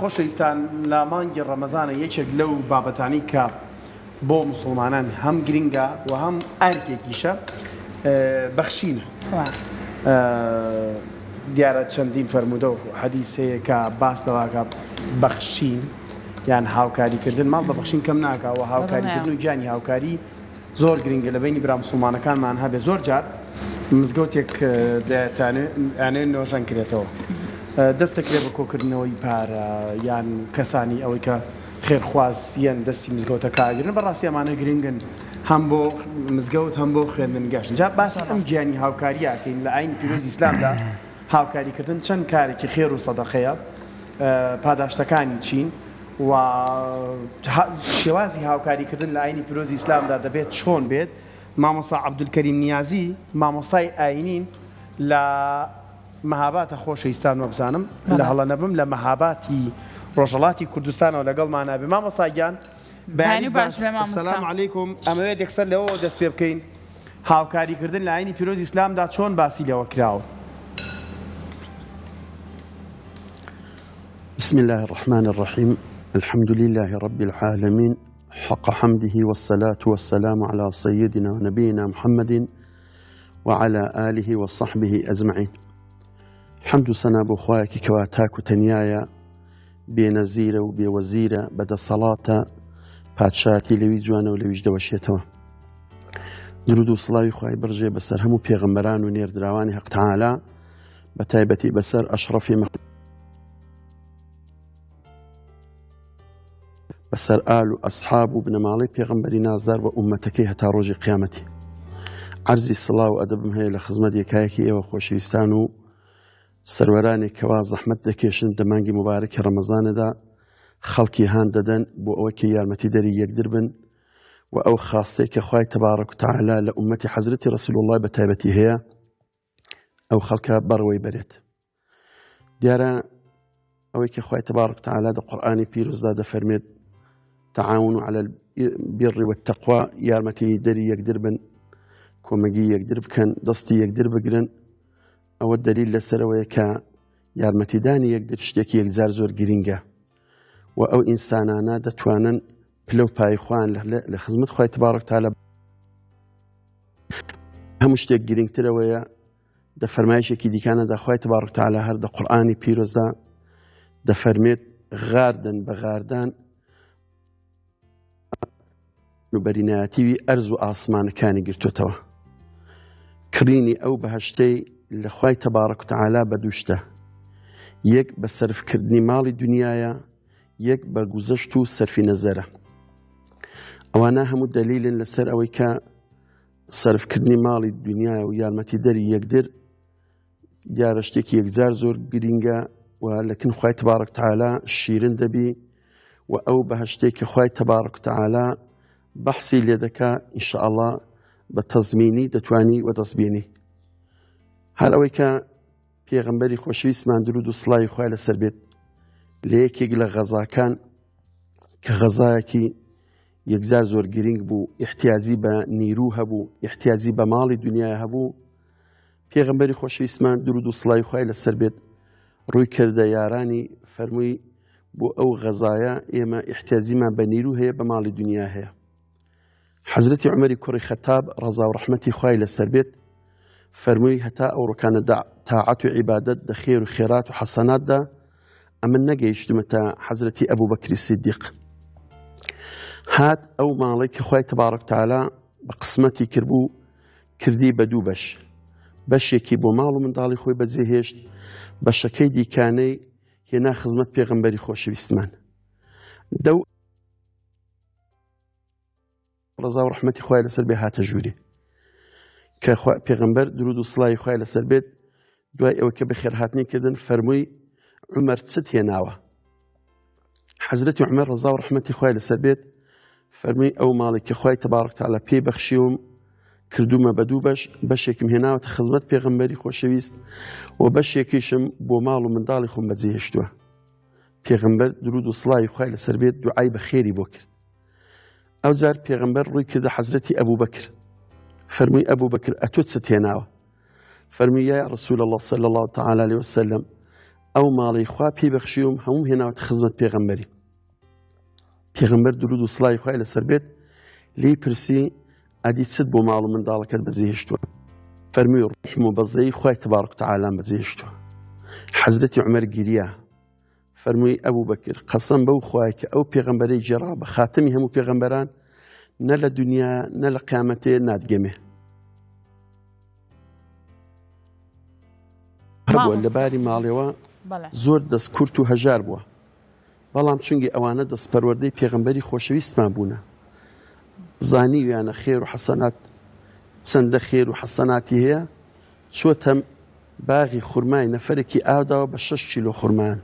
خۆشەویستان لە مانگی ڕەمەزانە یەکێک لەو بابەتانی کە بۆ مسلمانان هەم گرنگە و هەم ئەرکێکیشە بەخشینە. دیارە چەندین فەرموودە و حەدیث هەیە کە باس دەواکە بەخشین یان هاوکاریکردن ماڵ بە بەخشین کەم ناکە و هاوکاریکردن و گیانی هاوکاری زۆر گرنگە لە بینی برا مسلمانەکانمان هەبێ. زۆر جار مزگەوتێک دەیانێت نۆژەن کرێتەوە دەستەکرێ بە کۆکردنەوەی پارە یان کەسانی ئەوەی کە خێرخوازیان دەستی مزگەوتەکەگرن بەڕاستی ئەمانە گرنگن هەم بۆ مزگەوت هەم بۆ خوێندن گەشت. جا باسی ئەم گیانی هاوکاریاکەین لە ئاینی پیرۆزی ئیسلامدا هاوکاریکردن چەند کارێکی خێر و سەدەقەیە پاداشتەکانی چین و شێوازی هاوکاریکردن لە ئاینی پیرۆزی ئیسلامدا دەبێت چۆن بێت. مامۆستا عەبدولکەریم نیازی مامۆستای ئاینین لە مەهاباتە خۆشەویستان وەبزانم لە هەڵە نەبم لە مەهاباتی ڕۆژهەڵاتی کوردستانەوە لەگەڵمانە بێ. مامۆستا گیان بەیانی باش سەلام عەلەیکوم. ئەمەوێت یەکسەر لەوە دەست پێ بکەین هاوکاریکردن لە ئاینی پیرۆزی ئیسلامدا چۆن باسی لەوە کراوە. بسم الله الرحمن الرحيم الحمد لله رب العالمين حق حمده والصلاة والسلام على سيدنا ونبينا محمد وعلى آله وصحبه أجمعين. حمد سنا بخواك كواتاك تنيايا بنزيرة وبوزيرة بدا صلاة باتشاتي لوي جوانا ولوي جدوشيتوا درود وصلاة خواهي برجي بسر همو بيغمبران ونير دراواني حق تعالى بتايبتي بسر أشرفي بسر آل وأصحاب وابن مالي بيغمبري نازار وأمتكي هتا روجي قيامتي. عرزي الصلاة وأدبم هي لخزمة يكايكي إيوه خوشويستانو سروراني كوا زحمت دكيشن دمانجي مبارك رمضان دا خلقي هان ددن بو أوكي يارمتي داري يقدر بن وأو خاصي كخواي تبارك وتعالى لأمتي حضرتي رسول الله بتايبتي هي أو خلقها بروي بريت ديارا أوي كخواي تبارك وتعالى دا قرآني بيروز دا فرميد تعاونوا على البر والتقوى يارمتي داري يقدر بن كومجي يقدر بكن دستي يقدر بقرن أو الدليل لسروي كا يارمتي داني يقدر شتكي يقزار زور جرينجا وأو إنسانانا دتوانا بلو باي خوان لخدمة خوي تبارك وتعالى هم شتك جرينج ترويا دا فرمايش كي دي كان دا خوي تبارك وتعالى هر دا قرآني بيروز دا فرميت غاردن بغاردان نبريناتي أرزو آسمان كاني قرتوتوا كريني أو بهشتي لخواي تبارك وتعالى بدوشته يك بصرف كردني مالي دنيايا يك بگوزشتو صرفي نظره اوانا همو دليل لسر اوي كا صرف كردني مالي دنيايا ويارمتي داري يقدر ديارشتك يقزار زور قرينجا ولكن خواي تبارك وتعالى الشيرين دبي وأو بهشتك خواي تبارك وتعالى بحثي لدك إن شاء الله بتزميني دتواني وتصبيني هل أويك پیغمبری خوشویستمان درود و صلای خواه لسر بێت لە یەکێک لە غەزاکان کە غەزایەکی یەکجار زۆر گرنگ بوو احتیاجی بە نیرو هەبوو احتیاجی بە ماڵی دنیای هەبوو پێغەمبەری خۆشەویستمان درود و صلای خواه لەسەر بێت ڕووی کردە یارانی فەرمووی بۆ ئەو غەزایە ئێمە احتیاجیمان بە نیرو هەیە بە ماڵی دنیا هەیە. حەزرەتی عومەری کوڕی خەتاب ڕەزا و ڕەحمەتی خوای لەسەر بێت فرموي هتا أو ركان طاعة عبادة دخير وخيرات وحسنات دا أمن نجيش متى حضرتي أبو بكر الصديق هات أو مالك خوي تبارك تعالى بقسمتي كربو كردي بدو بش يكي بو مالو من دالي خوي بتزهيش بش كيدي كاني هنا خدمة بيغمبري خوش بيستمان دو رضا ورحمتي خوي لسر بها تجوري كخوا پیغمبر درود و صلای خوای لەسەر بێت دوای ئەوە کە بەخێر هاتنی کردن فەرمووی عومەر چت هێناوە. حەزرەتی عومەر ڕەزا و ڕەحمەتی خوای لەسەر بێت فەرمووی ئەو ماڵی کە خوای تەبارەک وتەعالە پێی بەخشیوم کردومە بە دوو بەشێکم هێناوەتە خزمەت پێغەمبەری خۆشەویست و بەشێکیشم بۆ ماڵ و منداڵی خۆم بەجێهێشتووە. پێغەمبەر درود و صلای خوای لەسەر بێت دوعای بەخێری بۆ کرد. ئەو جار پێغەمبەر ڕووی کردە حەزرەتی ئەبوو بەکر فرمي أبو بكر أتوت ستيناوة فرمي يا رسول الله صلى الله تعالى عليه وسلم ئەو ماڵی خوا پێی بەخشیوم هەموو هێناوەتە خزمەت پێغەمبەری. پێغەمبەر درود و سڵای خوای لەسەر بێت لی پرسی ئەدی چت بۆ ماڵ و منداڵەکەت بەجێهێشتووە؟ فەرمووی ڕحم و بەزەی خوای تەبارەک و تەعالا بەجێهێشتووە. حەزرەتی عومەر گریا فەرمووی ئەبوو بەکر قەسەم بەو خوای کە ئەو پێغەمبەرەی جێڕا بە خاتەمی هەموو پێغەمبەران نە لە دنیا نە لە قیامەتێ نادگەمێ. هەبووە لە باری ماڵێەوە زۆر دەستکورت و هەژار بووە، بەڵام چونگی ئەوانە دەستپەروەردەی پێغەمبەری خۆشەویستمان بوونە، زانیویانە خێر و حەسەنات چەندە خێر و حەسەناتی هەیە، چۆتە باغی خورمای نەفەرێکی ئاوداوە بە 6 کیلۆ خورمان.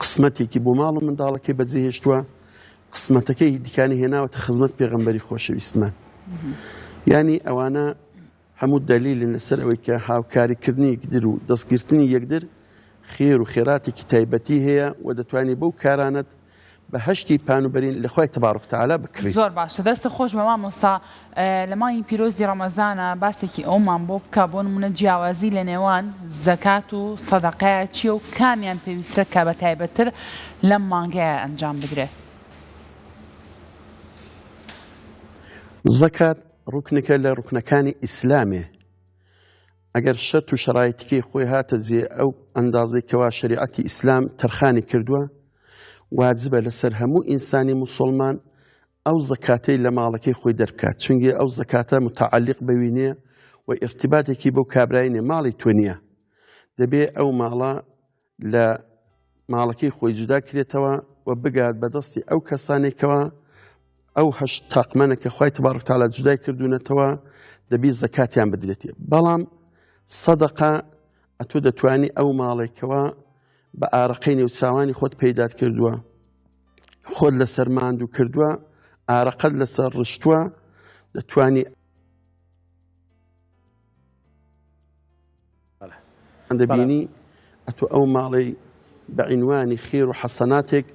قسمەتێکی بۆ ماڵ و منداڵەکەی بەجێهێشتووە، قسمەتەکەی دیکانی هێناوەتە خزمەت پێغەمبەری خۆشەویستمان. یعنی ئەوانە هەموو دەلیلن لەسەر ئەوەی کە هاوکاریکردنی یەکدر و دەستگرتنی یەکدر خێر و خێراتێکی تایبەتی هەیە و دەتوانێت بەو کارانت بە هەشتی پانوبەرین لە خوای تەبارەک و تەعالا بکڕی. زۆر باشە، دەستە خۆش بە مامۆستا. لە مانگی پیرۆزی ڕەمەزانە باسێکی ئەومان بۆ بکە بۆ نمونە جیاوازی لە نێوان زەکات و سەدەقەیە چییە و کامیان پێویسترە کە بە تایبەتتر لەم مانگەیە ئەنجام بدرێت؟ زەکات ڕوکنێکە لە ڕوکنەکانی ئیسلامێ. ئەگەر شەرت و شەرایەتەکەی خۆی هاتە جێ ئەو ئەندازەی کەوا شەریعەتی ئیسلام تەرخانی کردووە، واجبە لەسەر هەموو ئینسانی موسڵمان ئەو زەکاتەی لە ماڵەکەی خۆی دەربکات، چونگە ئەو زەکاتە متعلق بەوی نییە و ئیرتیباتێکی بەو کابرای نیە، ماڵی تۆ نییە. دەبێ ئەو ماڵە لە ماڵەکەی خۆی جودا کرێتەوە و بگات بەدەستی ئەو کەسانێکەوە ئەو هەشت تاقمەنە کە خوای تەبارەک و تەعالا جودای کردوونەتەوە دەبی زەکاتیان بدرێتێ. بەڵام سەدەقە ئەتۆ دەتوانی ئەو ماڵێکەوە بە ئارەقەی نێوچاوانی خۆت پەیدات کردووە، خۆت لەسەر ماندوو کردووە، ئارەقەت لەسەر ڕشتووە، دەتوانی دەبینی ئەتۆ ئەو ماڵی بە عینوانی خێر و حەسەناتێک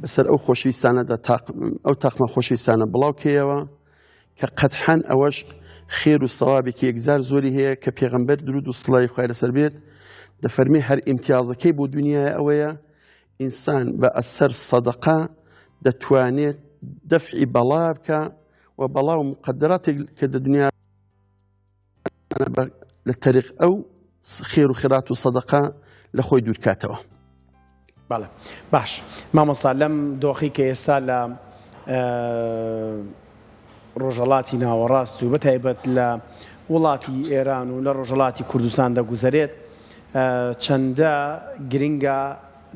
بەسەر ئەو خۆشەویستانەدا ئەو تاقمە خۆشەویستانە بڵاوکەیەوە کە قەتحەن ئەوەش خێر و سەوابێکی یەکجار زۆری هەیە کە پێغەمبەر درود و سڵای خوای لەسەر بێت دەفەرمێ هەر ئیمتیازەکەی بۆ دنیای ئەوەیە ئینسان بە ئەسەر سەدەقە دەتوانێت دەفعی بەڵا بکە و بەڵا و مقدراتێک کە لە دنیا لە تەریق ئەو خێر و خێرات و سەدەقە لە خۆی دوورکاتەوە. بەڵێ باش مامۆستا لەم دۆخی کە ئێستا لە ڕۆژهەڵاتی ناوەڕاست و بەتایبەت لە وڵاتی ئێران و لە ڕۆژهەڵاتی کوردستان دەگوزارێت، چەندە گرنگە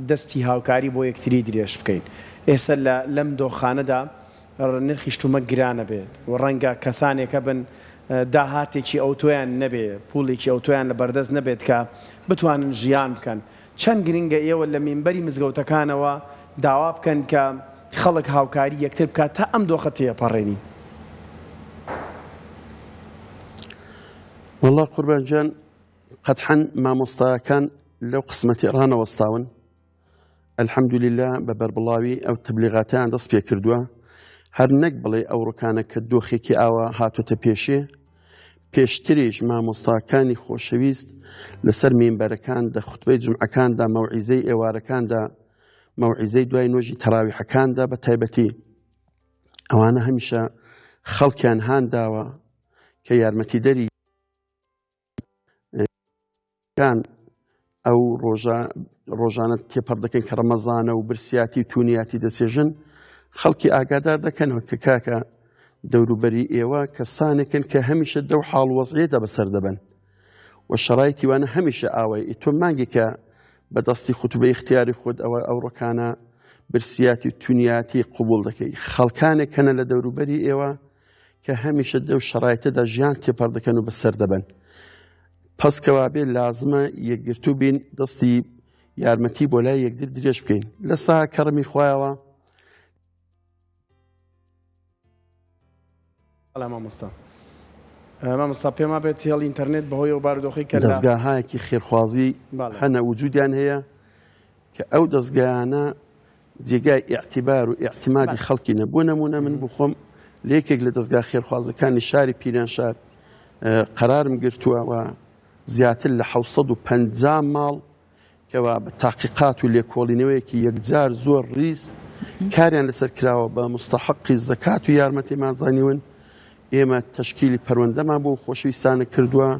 دەستی هاوکاری بۆ یەکتری درێژ بکەین. ئێستا لەم دۆخانەدا نرخی شتومە گرانە بێت و ڕەنگە کەسانێکە بن داهاتێکی ئەوتۆیان نەبێ، پوڵێکی ئەوتۆیان لە بەردەست نەبێت کە بتوانن ژیان بکەن. چەند گرنگە ئێوە لە مینبەری مزگەوتەکانەوە داوا بکەن کە خەڵک هاوکاری یەکتر بکات تا ئەم دۆخە تێپەڕێنی؟ والله قوربان جان قەتحەن مامۆستاکان لەو قسمەتی ڕانەوەستاون، ئەلحەمدوللیلا بە بەربڵاوی ئەو تەبلیغاتیان دەست پێ کردووە، هەر نەک بڵێ ئەو ڕووکانە کە دۆخێکی ئاوە هاتوتە پێشێ، پێشتریش مامۆستاکانی خۆشەویست لەسەر مینبەرەکان دە خوتبەی جومعەکاندا مەوعیزەی ئێوارەکاندا مەوعیزەی دوای نوێژی تەراویحەکاندا بە تایبەتی ئەوانە هەمیشە خەڵکیان هانداوە کە یارمەتیدەری ئەو ڕۆژانە تێپەڕ دەکەن کە ڕەمەزانە و برسیاتی و تونیاتی دەچێژن، خەڵکی ئاگادار دەکەنەوە کە کاکە دەوروبەری ئێوە کەسانێکن کە هەمیشە دەو حاڵ وەزعیەدا بەسەر دەبن و شەڕایەتی وانە هەمیشە ئاوای تۆ مانگێکە بەدەستی خوتبەی اختیاری خۆت ئەوە ئەو ڕۆکانە برسیاتی و تونیاتی قبول دەکەی. خەڵکانێک کەنە لە دەوروبەری ئێوە کە هەمیشە دەو شەڕایەتەدا ژیان تێپەڕ دەکەن و بەسەر دەبن. پس کەوابێ لازمە یەکگرتوو بین، دەستی یارمەتی بۆ لای یەکدر درێژ بکەین لە سا کەڕمی خوایەوە. مامۆستا پێما بێت هێڵ ئینتەرنێت بەهۆی ئەو بارودۆخی کە دەستگاهایەکی خێرخوازی هەنە وجودیان هەیە کە ئەو دەستگایانە جێگای ئیعتیبار و ئیعتیمادی خەڵکی نەبوو. نەمونە من بخۆم لە یەکێک لە دەستگا خێرخوازەکانی شاری پیرانشار قەرارم گرتووە و زیاتر لە 750 ماڵ کەوا بە تاقیقات و لێکۆڵینەوەیەکی یەکجار زۆر ڕیز کاریان لەسەر کراوە بە مستحقی زەکات و یارمەتیمان زانیون ئێمە تەشکیلی پەروەندەمان بۆ خۆشەویستانە کردووە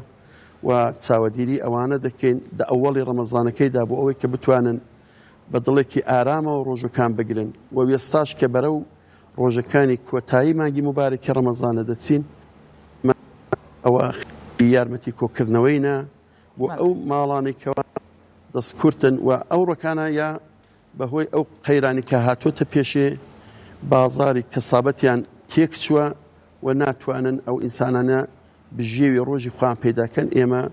و چاوەدیری ئەوانە دەکەین لە ئەوەڵی ڕەمەزانەکەیدا بۆ ئەوەی کە بتوانن بە دڵێکی ئارامەوە ڕۆژەکان بگرن و وێستاش کە بەرەو ڕۆژەکانی کۆتایی مانگی مبارەکی ڕەمەزانە دەچین ئەوە یارمەتی کۆکردنەوەینە بۆ ئەو ماڵانی کەوا دەستکورتن و ئەو ڕۆکانە یا بەهۆی ئەو قەیرانی کە هاتوۆتە پێشێ بازاری کەسابەتیان تێک چووە و ناتوانن ئەو ئینسانانە بژێوی ڕۆژی خۆیان پەیداکەن ئێمە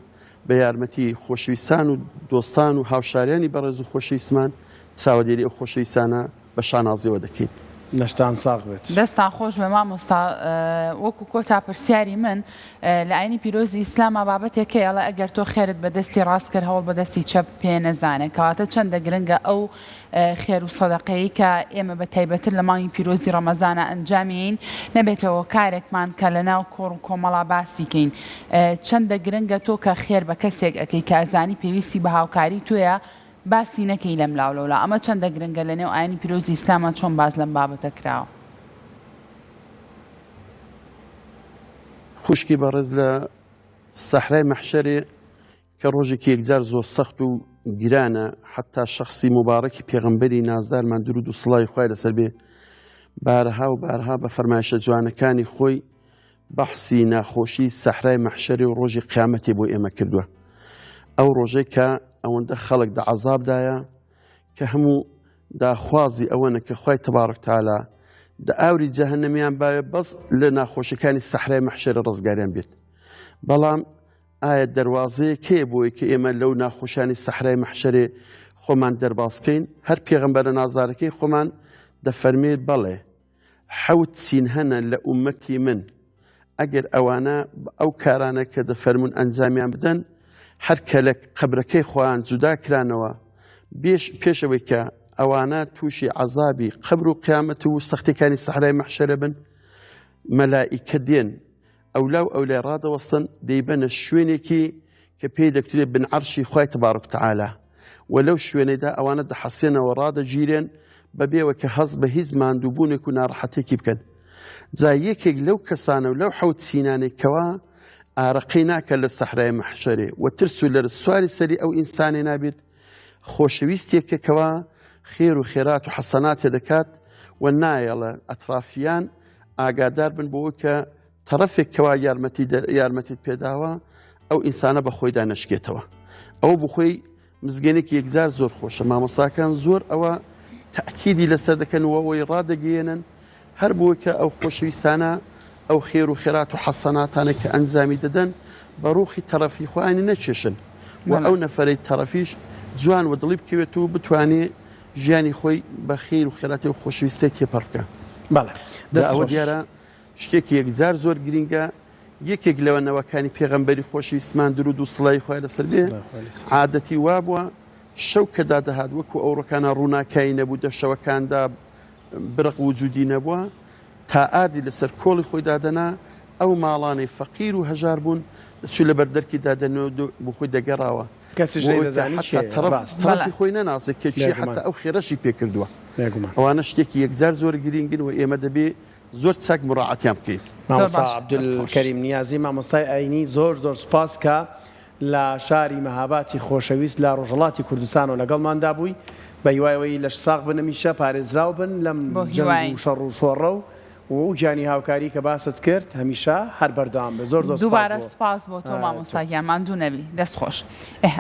بە یارمەتی خۆشەویستان و دۆستان و هاوشاریانی بەڕێز و خۆشەویستمان چاوەدێری ئەو خۆشەویستانە بە شانازیەوە دەکەین. نەشتان ساغ بێت. دەستان خۆش بە مامۆستا وەکو کۆتا پرسیاری من لە ئاینی پیرۆزی ئیسلامە بابەتێکە ئەڵە ئەگەر تۆ خێرت بە دەستی ڕاست کرد هەوڵ بە دەستی چەپ پێ نەزانێت کەواتە چەندە گرنگە ئەو خێر و سەدەقەیە کە ئێمە بە تایبەتر لە مانگی پیرۆزی ڕەمەزانە ئەنجامین نەبێتەوە کارێکمان کە لەناو کۆڕ و کۆمەڵا باسیکەین چەندە گرنگە تۆ کە خێر بە کەسێک ئەەکەی کە ئەزانی پێویستی بە هاوکاری تویە باسی نەکەی لەم لاولەولا ئەمە چەندە گرنگە لە نێو ئاینی پیرۆزی ئیسلامە چۆن باز لەم بابەتە کراوە. خوشکی بەڕێز لە سەحرای مەحشەرێ کە ڕۆژێکی یەکجار زۆر سەخت و گرانە حتا شخصی مبارەکی پێغەمبەری نازدارمان درود و سڵای خوای لەسەر بێ بارها و بارها بە فەرمایشە جوانەکانی خۆی بەحسی ناخۆشی سەحرای مەحشەرێ و ڕۆژی قیامەتێ بۆ ئێمە کردووە. ئەو ڕۆژەی کە ئەوەندە خەڵک دە عەزابدایە کە هەموو داخوازی ئەوەنە کە خوای تەبارەک تەعالا دە ئاوری جەهەنەمیان باوێ بەس لە ناخۆشیەکانی سەحرای مەحشەرە ڕزگاریان بێت. بەڵام ئایا دەواازەیە کێ بۆی کە ئێمە لەو ناخۆشانی سەحرای مەحشەرێ خۆمان دەرباسکەین هەر پێغەمبەرە نازارەکەی خۆمان دەفەرمێت بەڵێ حەوت چین هەنە لە ئومەتی من ئەگەر ئەوانە ئەو کارانە کە دەفەرمون ئەنجامیان بدەن هەر کە لە قەبرەکەی خۆیان جودا کرانەوە پێشەوەی کە ئەوانە تووشی عەزابی قەبر و قیامەت و سەختیەکانی سەحرای مەحشەرە بن مەلائیکە دێن ئەولا و ئەولای ڕادەوەستن دەیبەنە شوێنێکی کە پێی دەکترێت بن عەرشی خوای تەبارەک تەعالا و لەو شوێنەدا ئەوانە دەحەسێنەوە ڕادەگیرێن بەبێوە کە هەست بە هیچ ماندووبوونێک و ناڕەحەتێکی بکەن. جا یەکێک لەو کەسانە و لەو حەوت سینانێکەوە ئارەقەی ناکەن لە سەحرای مەحشەرێ و ترس و لەرز سواری سەری ئەو ئینسانێ نابێت خۆشەویستێکەکەوە خێر و خێرات و حەسەناتێ دەکات و نایەڵە ئەترافیان ئاگادار بن بۆ کە تەرەفێکەوە یارمەتیت پێداوە ئەو ئینسانە بە خۆیدا نەشکێتەوە. ئەوە بخۆی مزگەنێکی یەکجار زۆر خۆشە مامۆستاکان زۆر ئەوە تەئکیدی لەسەر دەکەن و ئەوەی ڕادەگەێنن هەر بۆ کە ئەو خۆشەویستانە ئەو خێر و خێرات و حەسەناتانە کە ئەنجامی دەدەن بە ڕووخی تەرەفی خۆیانی نەچێشن و ئەو نەفەرەی تەرەفیش جوان و دڵی بکەوێت و بتوانێت ژیانی خۆی بە خێر و خێراتی و خۆشەویستی تێپەڕ بکە. ئەوە دیارە شتێکی یەکجار زۆر گرینگە یەکێک لەوە نەوەکانی پێغەمبەری خۆشەویستمان درود و سڵای خوای لەسەر بێ عادەتی وا بووە شەو کەدا دەهات وەکو ئەو ڕۆکانە ڕووناکایی نەبوو دە شەوەکاندا برق وجودی نەبووە تا ئادی لەسەر کۆڵی خۆی دادەنا ئەو ماڵانی فەقیر و هەژار بوون دەچوو لە بەردەرکی دادەنەوە بۆ خۆی دەگەڕاوە تەرەفی خۆی نەناسێت کێکی حتا ئەو خێرەشی پێکردووە. ئەوانە شتێکی یەکجار زۆر گرینگن و ئێمە دەبێ زۆر چاک مراعاتیان بکەین. مامۆستا عەبدولکەریم نیازی مامۆستای ئاینی زۆر سوپاس کە لە شاری مەهاباتی خۆشەویست لە ڕۆژهەڵاتی کوردستان و لەگەڵماندا بووی بە هیوایەوەی لەش ساغ بن هەمیشە پارێزراو بن لەم جەنگ و شەڕ و شۆڕە و جانی هاوکاری کە باست کرد هەمیشە هەر بەردەوام بە زۆر دووبارە سوپاس بۆ تۆ مامۆستاگیان ماندوو نەبی دەست خۆش.